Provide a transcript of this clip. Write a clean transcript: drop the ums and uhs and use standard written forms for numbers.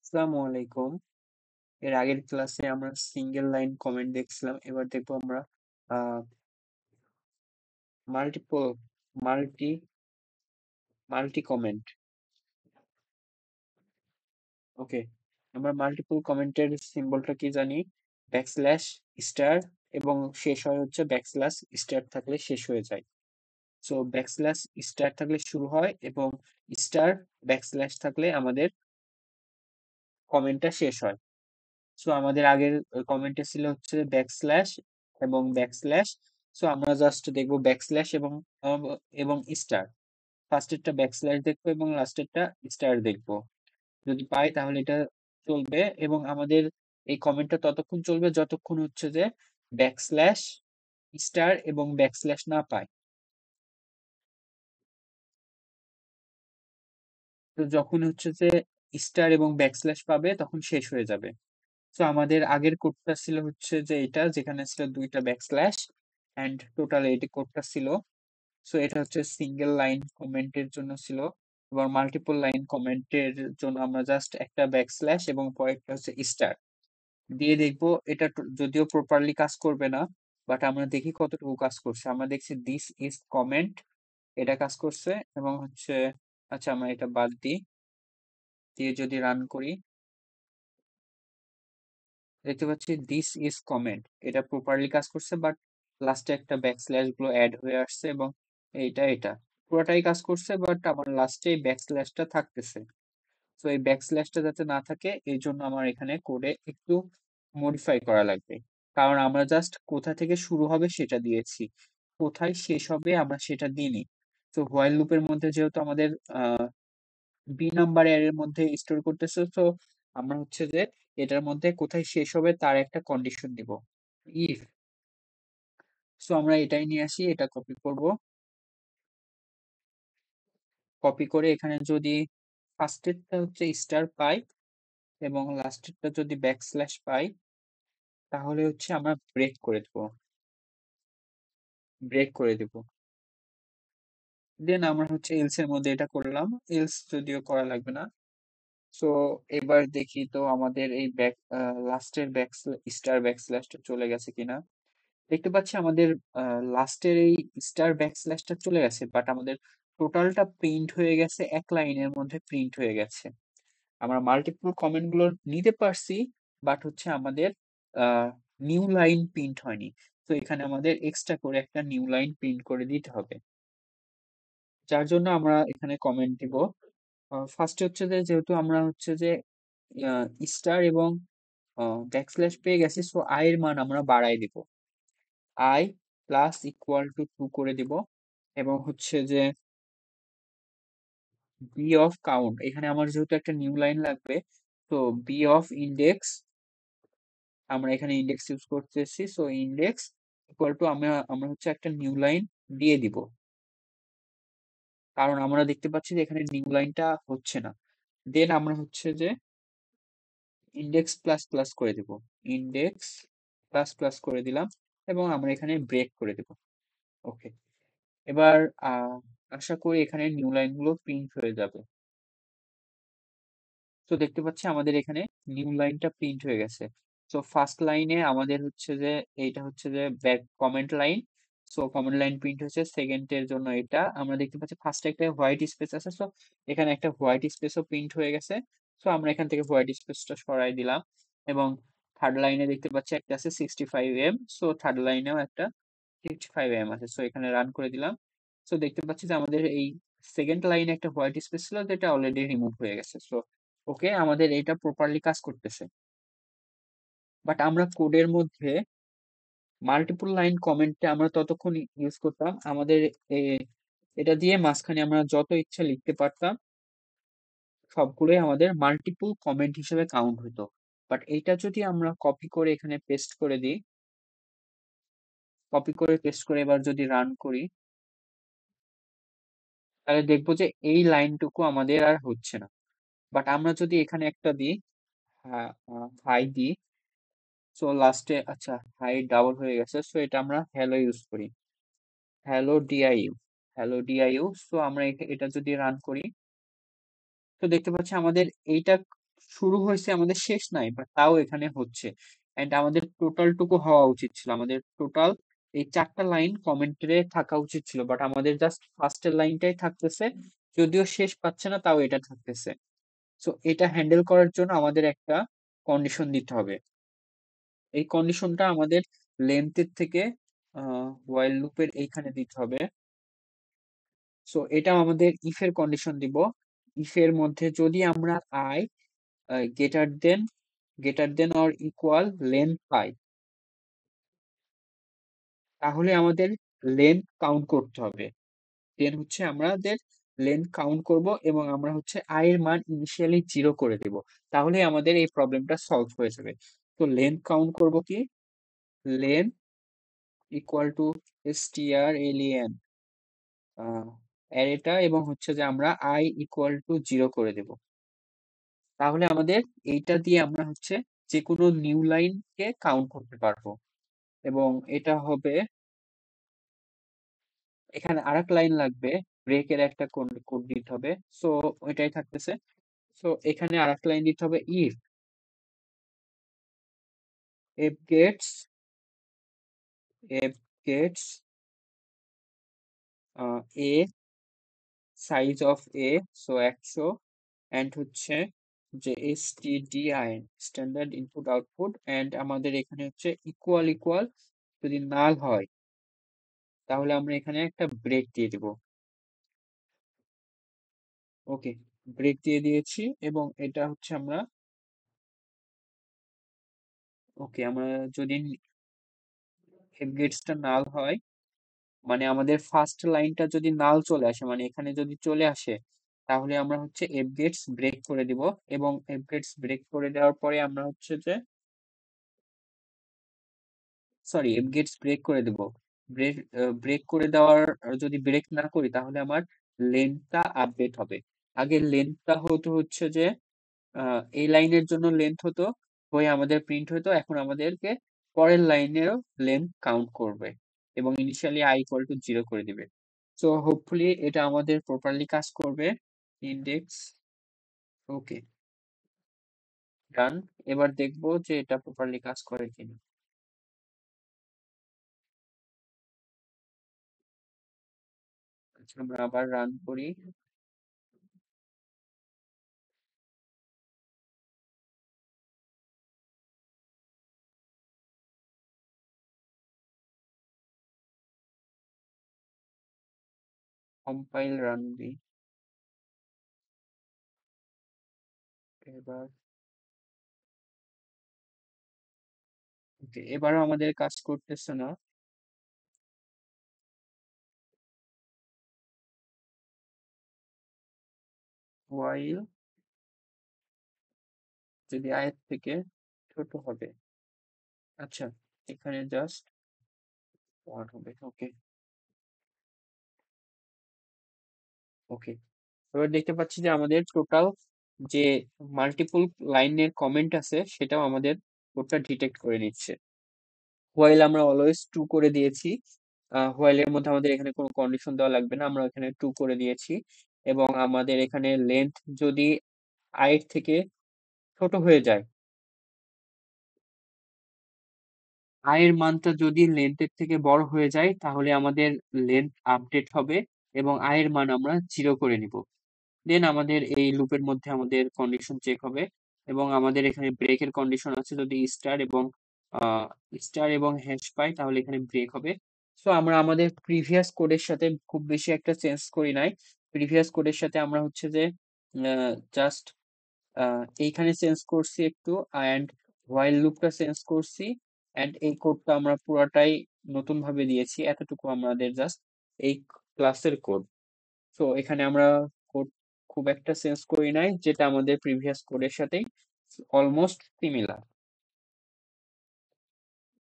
আসসালামু আলাইকুম। এর আগের ক্লাসে আমরা সিঙ্গেল লাইন কমেন্ট দেখছিলাম। এবার দেখবো আমরা আহ মাল্টিপল মাল্টি মাল্টি কমেন্ট। ওকে, আমরা মাল্টিপল কমেন্টের সিম্বলটা কি জানি? ব্যাকস্ল্যাশ, স্টার এবং শেষ হয় হচ্ছে ব্যাকস্ল্যাশ স্টার থাকলে শেষ হয়ে যায়। সো ব্যাকস্ল্যাশ স্টার থাকলে শুরু হয় এবং স্টার ব্যাকস্ল্যাশ থাকলে আমাদের কমেন্টটা শেষ হয়। সো আমাদের আগের কমেন্টে ছিল হচ্ছে ব্যাকস্ল্যাশ এবং ব্যাকস্ল্যাশ। সো আমরা জাস্ট দেখবো ব্যাকস্ল্যাশ এবং স্টার। ফার্স্টেরটা ব্যাকস্ল্যাশ দেখবো এবং লাস্টেরটা স্টার দেখবো। যদি পাই তাহলে এটা চলবে এবং আমাদের এই কমেন্টটা ততক্ষণ চলবে যতক্ষণ হচ্ছে যে ব্যাকস্ল্যাশ স্টার এবং ব্যাকস্ল্যাশ না পায়। তো যখন হচ্ছে যে স্টার এবং ব্যাকস্ল্যাশ পাবে তখন শেষ হয়ে যাবে। সো আমাদের আগের কোডটা ছিল হচ্ছে যে এটা, যেখানে ছিল দুইটা ব্যাকস্ল্যাশ এন্ড টোটাল এইটি কোডটা ছিল। সো এটা হচ্ছে সিঙ্গেল লাইন কমেন্টের জন্য ছিল। এবার মাল্টিপল লাইন কমেন্টের জন্য আমরা জাস্ট একটা ব্যাকস্ল্যাশ এবং পরেরটা হচ্ছে স্টার দিয়ে দেখবো। এটা যদিও প্রপারলি কাজ করবে না, বাট আমরা দেখি কতটুকু কাজ করছে। আমরা দেখছি দিস ইজ কমেন্ট, এটা কাজ করছে এবং হচ্ছে আচ্ছা আমরা এটা বাদ দিই, দিয়ে যদি রান করি দেখতে পাচ্ছি দিস ইজ কমেন্ট, এটা প্রপারলি কাজ করছে, বাট লাস্টে একটা ব্যাকস্ল্যাশ গুলো অ্যাড হয়ে আসছে এবং এটা পুরোটাই কাজ করছে, বাট আমার লাস্টে এই ব্যাকস্ল্যাশটা থাকতেছে। তো এই ব্যাকস্ল্যাশটা যাতে না থাকে এই জন্য আমার এখানে কোডে একটু মডিফাই করা লাগবে। কারণ আমরা জাস্ট কোথা থেকে শুরু হবে সেটা দিয়েছি, কোথায় শেষ হবে আমরা সেটা দিইনি। তো হোয়াইল লুপের মধ্যে যেহেতু আমাদের বি নাম্বার এর মধ্যে স্টোর করতেছে, তো আমরা হচ্ছে যে এটার মধ্যে কোথায় শেষ হবে তার একটা কন্ডিশন দিব, ইফ। সো আমরা এটাই নিয়ে আসি, এটা কপি করব। কপি করে এখানে যদি ফার্স্টেরটা হচ্ছে স্টার পাই এবং লাস্টেরটা যদি ব্যাকস্ল্যাশ পাই তাহলে হচ্ছে আমরা ব্রেক করে দেব। দেন আমরা হচ্ছে এলস এর মধ্যে এটা করলাম, এলস যদিও করা লাগবে না। সো এবার দেখি তো আমাদের এই লাস্টের স্টার ব্যাকস্ল্যাশটা চলে গেছে কিনা। দেখতে পাচ্ছি আমাদের লাস্টের এই স্টার ব্যাকস্ল্যাশটা চলে গেছে, বাট আমাদের টোটালটা প্রিন্ট হয়ে গেছে, এক লাইনের মধ্যে প্রিন্ট হয়ে গেছে। আমরা মাল্টিপল কমেন্ট গুলো নিতে পারছি, বাট হচ্ছে আমাদের নিউ লাইন প্রিন্ট হয়নি। তো এখানে আমাদের এক্সট্রা করে একটা নিউ লাইন প্রিন্ট করে দিতে হবে, যার জন্য আমরা এখানে কমেন্ট দিব। ফার্স্টে হচ্ছে যে যেহেতু আমরা হচ্ছে যে স্টার এবং ব্যাকস্ল্যাশ পেয়ে গেছি, সো আই এর মান আমরা বাড়াই দিব, আই প্লাস ইকুয়াল টু 2 করে দিব। এবং হচ্ছে যে বি অফ কাউন্ট, এখানে আমার যেহেতু একটা নিউ লাইন লাগবে, তো বি অফ ইন্ডেক্স, আমরা এখানে ইন্ডেক্স ইউজ করতেছি, সো ইন্ডেক্স ইকুয়াল টু আমরা আমরা হচ্ছে একটা নিউ লাইন দিয়ে দিব, কারণ আমরা দেখতে পাচ্ছি যে এখানে নিউ লাইনটা হচ্ছে না। দেন আমরা হচ্ছে যে ইন্ডেক্স প্লাস প্লাস করে দিব, ইন্ডেক্স প্লাস প্লাস করে দিলাম এবং আমরা এখানে ব্রেক করে দেব। ওকে, এবার আশা করি এখানে নিউ লাইন গুলো প্রিন্ট হয়ে যাবে। তো দেখতে পাচ্ছি আমাদের এখানে নিউ লাইনটা প্রিন্ট হয়ে গেছে। সো ফার্স্ট লাইনে আমাদের হচ্ছে যে এইটা হচ্ছে যে back comment line. So comment line print হচ্ছে, সেকেন্ড এর জন্য এটা আমরা দেখতে পাচ্ছি ফার্স্টে একটা হোয়াইট স্পেস আছে, সো এখানে একটা হোয়াইট স্পেসও প্রিন্ট হয়ে গেছে। সো আমরা এখান থেকে হোয়াইট স্পেসটা সরাই দিলাম এবং থার্ড লাইনে দেখতে পাচ্ছি একটা আছে 65 এম, সো থার্ড লাইনেও একটা 55 এম আছে, সো এখানে রান করে দিলাম। সো দেখতে পাচ্ছি যে আমাদের এই সেকেন্ড লাইনে একটা হোয়াইট স্পেস ছিল যেটা অলরেডি রিমুভ হয়ে গেছে। সো ওকে, আমাদের এটা প্রপারলি কাজ করতেছে। বাট আমরা কোডের মধ্যে মাল্টিপল লাইন কমেন্টে আমরা ততক্ষণ ইউজ করতাম, আমাদের এটা দিয়ে মাঝখানে আমরা যত ইচ্ছা লিখতে পারতাম, সবগুলোই আমাদের মাল্টিপল কমেন্ট হিসেবে কাউন্ট হতো। বাট এটা যদি আমরা কপি করে এখানে পেস্ট করে দিই, কপি করে পেস্ট করে এবার যদি রান করি, তাহলে দেখবো যে এই লাইনটুকু আমাদের আর হচ্ছে না। বাট আমরা যদি এখানে একটা দিই, হাই দিই, সো লাস্টে আচ্ছা হাই ডাবল হয়ে গেছে, সো এটা আমরা হ্যালো ইউজ করি, hello DIU, hello DIU. So আমরা এটা যদি রান করি, তো দেখতে পাচ্ছি আমাদের এইটা শুরু হয়েছে আমাদের শেষ নাই, বাট তাও এখানে হচ্ছে। এন্ড আমাদের টোটাল টুকু হওয়া উচিত ছিল, আমাদের টোটাল এই 4টা লাইন কমেন্টে থাকা উচিত ছিল, বাট আমাদের জাস্ট ফার্স্টের লাইনটাই থাকতেছে, যদিও শেষ পাচ্ছে না তাও এটা থাকতেছে। সো এটা হ্যান্ডেল করার জন্য আমাদের একটা কন্ডিশন দিতে হবে। এই কন্ডিশনটা আমাদের লেন্থের থেকে হোয়াইল লুপের এইখানে দিতে হবে। সো এটা আমাদের ইফ এর কন্ডিশন দিব। ইফ এর মধ্যে যদি আমরা I greater than or equal length পাই, তাহলে আমাদের লেন্থ কাউন্ট করতে হবে। দেন হচ্ছে আমাদের লেন্থ কাউন্ট করব এবং আমরা হচ্ছে আই এর মান ইনিশিয়ালি 0 করে দেব। তাহলে আমাদের এই প্রবলেমটা সলভ হয়ে যাবে। তো লেন্থ কাউন্ট করব কি, লেন্থ ইকুয়াল টু strlen অ্যারেটা, এবং হচ্ছে যে আমরা আই ইকুয়াল টু 0 করে দেব। তাহলে আমাদের এইটা দিয়ে আমরা হচ্ছে যে কোনো নিউ লাইনকে কাউন্ট করতে পারবো। এবং এটা হবে, এখানে আরেক লাইন লাগবে, ব্রেকের একটা কোড দিতে হবে। সো ওইটাই থাকতেছে। সো এখানে আরেক লাইন দিতে হবে, if fgets fgets a size of a, so 100, and হচ্ছে যে stdin standard input output, and আমাদের এখানে হচ্ছে ইকুয়াল ইকুয়াল, যদি নাল হয় তাহলে আমরা এখানে একটা ব্রেক দিয়ে দিব। ওকে, ব্রেক দিয়ে দিয়েছি এবং এটা হচ্ছে আমরা, ওকে, আমরা যদি এফ গেটসটা নাল হয়, মানে আমাদের ফার্স্ট লাইনটা যদি নাল চলে আসে, মানে এখানে যদি চলে আসে, তাহলে আমরা হচ্ছে এফ গেটস ব্রেক করে দিব। এবং এফ গেটস ব্রেক করে দেওয়ার পরে আমরা হচ্ছে যে, সরি, এফ গেটস ব্রেক করে দেব। ব্রেক ব্রেক করে দেওয়ার, যদি ব্রেক না করি তাহলে আমার লেন্থটা আপডেট হবে। আগে লেন্থটা হতো হচ্ছে যে এই লাইনের জন্য লেন্থ হতো, হয়ে আমাদের প্রিন্ট হতো, এখন আমাদেরকে পরের লাইনেরও লেন্থ কাউন্ট করবে এবং ইনিশিয়ালি আই ইকুয়াল টু 0 করে দিবে। সো হোপফুলি এটা আমাদের প্রপারলি কাজ করবে। ইন্ডেক্স, ওকে, ডান। এবার দেখবো যে এটা প্রপারলি কাজ করে কিনা। আচ্ছা, আমরা আবার রান করি। কম্পাইল, রান দিই এবার। ওকে, এবারও আমাদের কাজ করতেছে না। হোয়াইল যদি আয়ের থেকে ছোট হবে, আচ্ছা, এখানে জাস্ট 1 হবে। ওকে, ওকে, এবার দেখতে পাচ্ছি যে আমাদের টোটাল যে মাল্টিপল লাইনের কমেন্ট আছে সেটাও আমাদের কোডটা ডিটেক্ট করে নিচ্ছে। হোয়াইল আমরা অলওয়েজ 2 করে দিয়েছি। হোয়াইলের মধ্যে আমাদের এখানে কোনো কন্ডিশন দেওয়া লাগবে না, আমরা এখানে 2 করে দিয়েছি। এবং আমাদের এখানে লেন্থ যদি i এর থেকে ছোট হয়ে যায়, i এর মানটা যদি লেন্থের থেকে বড় হয়ে যায়, তাহলে আমাদের লেন্থ আপডেট হবে এবং i এর মান আমরা 0 করে নিব। দেন আমাদের এই লুপের মধ্যে আমাদের কন্ডিশন চেক হবে এবং আমাদের এখানে ব্রেকের কন্ডিশন আছে, যদি আহ স্টার এবং হ্যাশ পাই তাহলে এখানে ব্রেক হবে। সো আমরা আমাদের প্রিভিয়াস কোডের সাথে খুব বেশি একটা চেঞ্জ করি নাই। প্রিভিয়াস কোডের সাথে আমরা হচ্ছে যে জাস্ট এইখানে চেঞ্জ করছি একটু, অ্যান্ড হোয়াইল লুপটা চেঞ্জ করছি, অ্যান্ড এই কোডটা আমরা পুরাটাই নতুন ভাবে দিয়েছি। এতটুকু আমাদের জাস্ট এই ক্লাসের কোড। সো এখানে আমরা কোড খুব একটা চেঞ্জ করি নাই, যেটা আমাদের প্রিভিয়াস কোডের সাথেই অলমোস্ট সিমিলার।